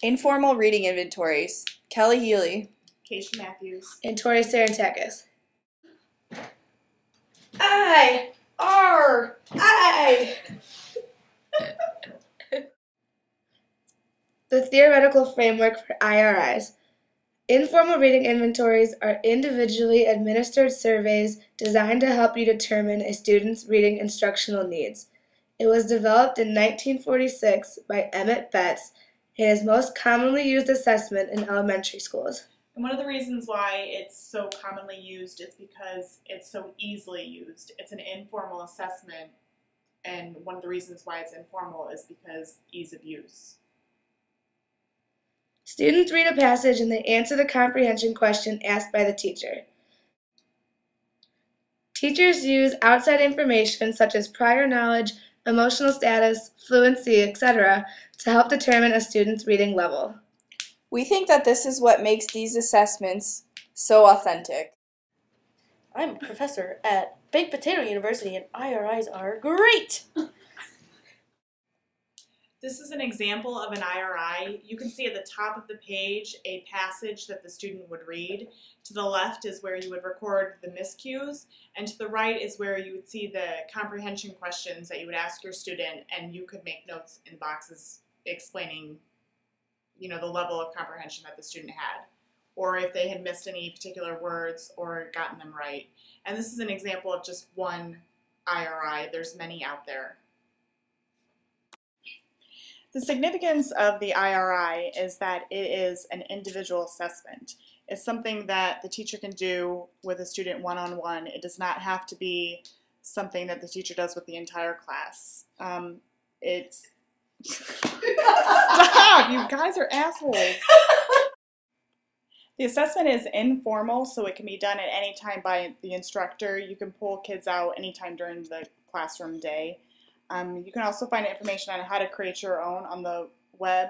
Informal reading inventories. Kelly Healy. Keisha Matthews. And Tori Sarantakis. IRI. The theoretical framework for IRIs. Informal reading inventories are individually administered surveys designed to help you determine a student's reading instructional needs. It was developed in 1946 by Emmett Betts and is most commonly used assessment in elementary schools. And one of the reasons why it's so commonly used is because it's so easily used. It's an informal assessment, and one of the reasons why it's informal is because ease of use. Students read a passage and they answer the comprehension question asked by the teacher. Teachers use outside information such as prior knowledge, emotional status, fluency, etc. to help determine a student's reading level. We think that this is what makes these assessments so authentic. I'm a professor at Baked Potato University, and IRIs are great! This is an example of an IRI. You can see at the top of the page a passage that the student would read. To the left is where you would record the miscues, and to the right is where you would see the comprehension questions that you would ask your student, and you could make notes in boxes explaining, the level of comprehension that the student had, or if they had missed any particular words or gotten them right. And this is an example of just one IRI. There's many out there. The significance of the IRI is that it is an individual assessment. It's something that the teacher can do with a student one-on-one. It does not have to be something that the teacher does with the entire class. Stop! You guys are assholes. The assessment is informal, so it can be done at any time by the instructor. You can pull kids out anytime during the classroom day. You can also find information on how to create your own on the web.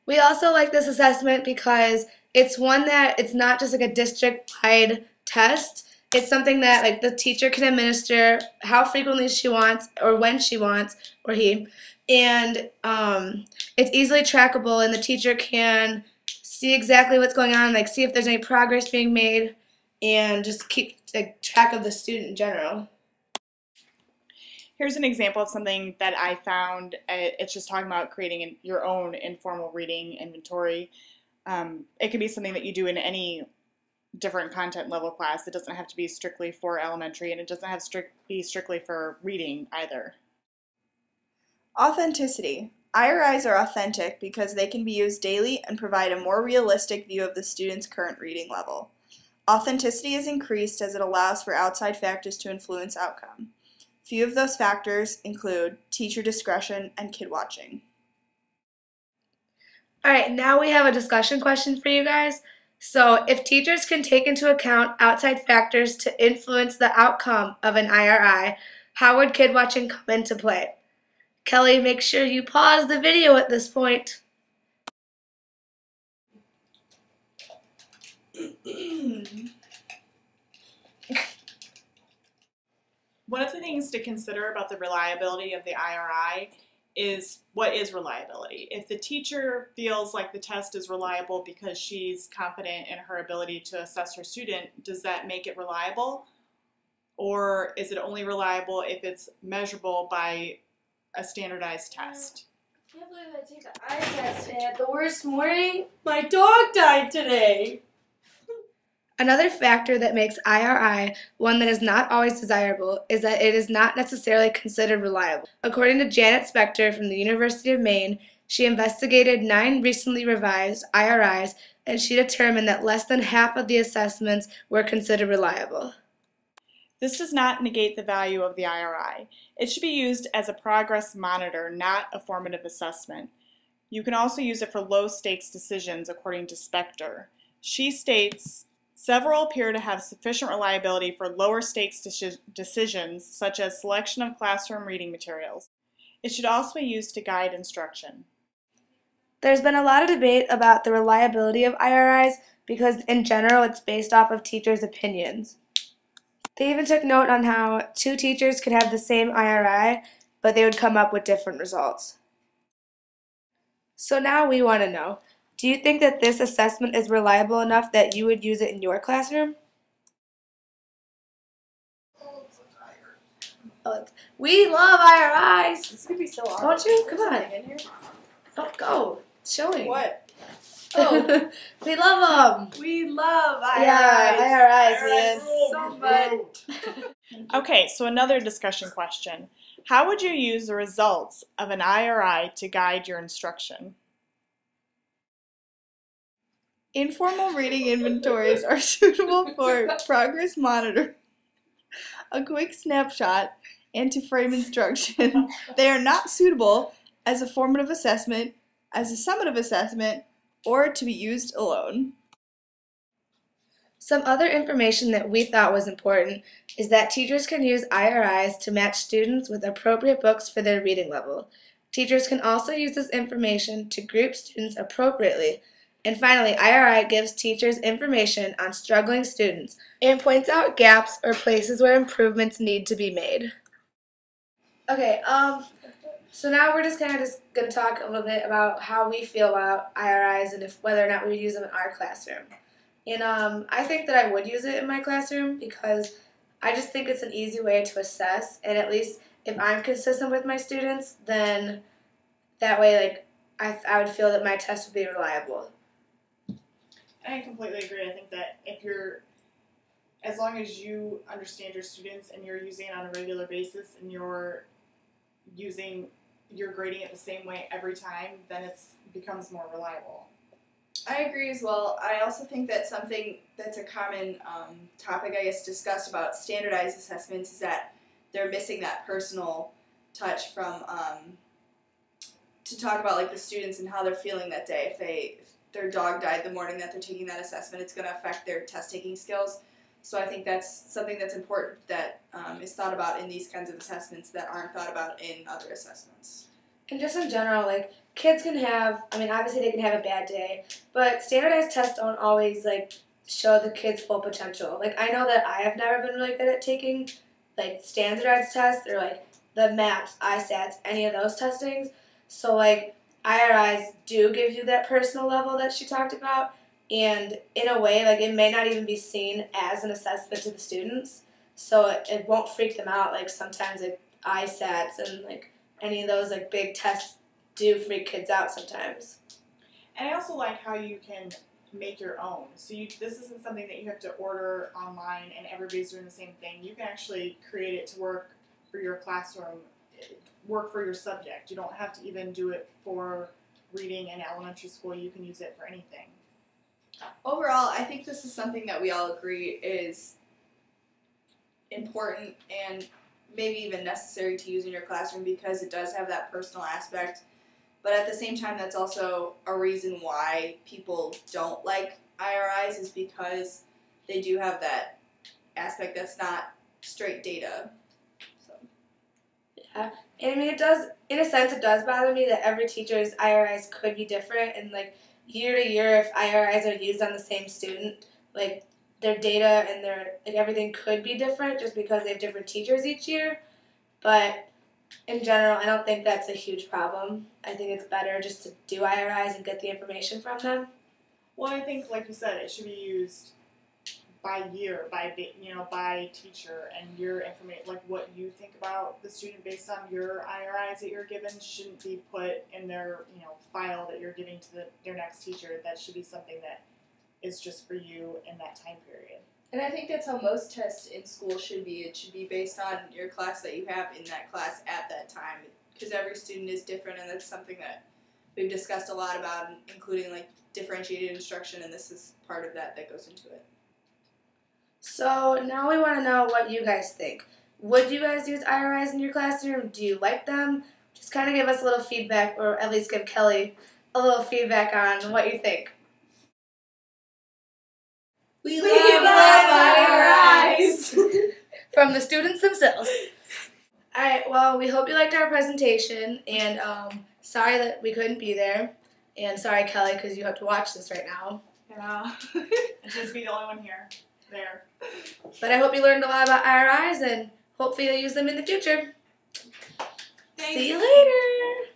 We also like this assessment because it's one that it's not just like a district-wide test. It's something that the teacher can administer how frequently she wants or when she wants, or he. And it's easily trackable, and the teacher can see exactly what's going on, see if there's any progress being made, and just keep track of the student in general. Here's an example of something that I found. It's just talking about creating your own informal reading inventory. It can be something that you do in any different content level class. It doesn't have to be strictly for elementary, and it doesn't have to be strictly for reading either. Authenticity. IRIs are authentic because they can be used daily and provide a more realistic view of the student's current reading level. Authenticity is increased as it allows for outside factors to influence outcome. Few of those factors include teacher discretion and kid watching. Alright, now we have a discussion question for you guys. So, if teachers can take into account outside factors to influence the outcome of an IRI, how would kid watching come into play? Kelly, make sure you pause the video at this point. One of the things to consider about the reliability of the IRI is what is reliability. If the teacher feels like the test is reliable because she's confident in her ability to assess her student, does that make it reliable? Or is it only reliable if it's measurable by a standardized test? I can't believe I take an eye test and at the worst morning, my dog died today. Another factor that makes IRI one that is not always desirable is that it is not necessarily considered reliable. According to Janet Spector from the University of Maine, she investigated 9 recently revised IRIs, and she determined that less than half of the assessments were considered reliable. This does not negate the value of the IRI. It should be used as a progress monitor, not a formative assessment. You can also use it for low-stakes decisions, according to Spector. She states, several appear to have sufficient reliability for lower-stakes decisions, such as selection of classroom reading materials. It should also be used to guide instruction. There's been a lot of debate about the reliability of IRIs because, in general, it's based off of teachers' opinions. They even took note on how 2 teachers could have the same IRI, but they would come up with different results. So now we want to know, do you think that this assessment is reliable enough that you would use it in your classroom? We love IRIs. This could be so awkward. Don't you? Come There's on. something in here? Don't go. It's showing. What? Oh, we love them. We love IRIs. Yeah, IRIs, man. So much. Okay, so another discussion question. How would you use the results of an IRI to guide your instruction? Informal reading inventories are suitable for progress monitoring, a quick snapshot, and to frame instruction. They are not suitable as a formative assessment, as a summative assessment, or to be used alone. Some other information that we thought was important is that teachers can use IRIs to match students with appropriate books for their reading level. Teachers can also use this information to group students appropriately. And finally, IRI gives teachers information on struggling students and points out gaps or places where improvements need to be made. Okay, so now we're just going to talk a little bit about how we feel about IRIs and whether or not we would use them in our classroom. And I think that I would use it in my classroom because I just think it's an easy way to assess, and at least if I'm consistent with my students, then that way I would feel that my test would be reliable. I completely agree. I think that as long as you understand your students and you're using it on a regular basis and you're grading it the same way every time, then it becomes more reliable. I agree as well. I also think that something that's a common topic, I guess, discussed about standardized assessments is that they're missing that personal touch from to talk about like the students and how they're feeling that day. If their dog died the morning that they're taking that assessment, it's going to affect their test taking skills. So I think that's something that's important that is thought about in these kinds of assessments that aren't thought about in other assessments. And just in general, like, kids can have, obviously they can have a bad day, but standardized tests don't always, show the kids' full potential. Like, I know that I have never been really good at taking, standardized tests or, the MAPS, ISATs, any of those testings. So, IRIs do give you that personal level that she talked about, and in a way, it may not even be seen as an assessment to the students, so it won't freak them out. Sometimes, ISATs and, any of those big tests do freak kids out sometimes. And I also like how you can make your own. So this isn't something that you have to order online and everybody's doing the same thing. You can actually create it to work for your classroom, work for your subject. You don't have to even do it for reading in elementary school. You can use it for anything. Overall, I think this is something that we all agree is important and maybe even necessary to use in your classroom because it does have that personal aspect. But at the same time, that's also a reason why people don't like IRIs is because they do have that aspect that's not straight data. So. Yeah, and it does, in a sense, it does bother me that every teacher's IRIs could be different, and year to year, if IRIs are used on the same student, their data and their everything could be different just because they have different teachers each year. But in general, I don't think that's a huge problem. I think it's better just to do IRIs and get the information from them. Well, I think, like you said, it should be used by year, by teacher, and your information, what you think about the student based on your IRIs that you're given shouldn't be put in their file that you're giving to their next teacher. That should be something that is just for you in that time period. And I think that's how most tests in school should be. It should be based on your class that you have in that class at that time, because every student is different, and that's something that we've discussed a lot about, including differentiated instruction, and this is part of that goes into it. So now we want to know what you guys think. Would you guys use IRIs in your classroom? Do you like them? Just kind of give us a little feedback, or at least give Kelly a little feedback on what you think. We love IRIs! From the students themselves. Alright, well, we hope you liked our presentation, and sorry that we couldn't be there, and sorry, Kelly, because you have to watch this right now. Yeah, I should be the only one here. There. But I hope you learned a lot about IRIs, and hopefully you'll use them in the future. Thanks. See you later!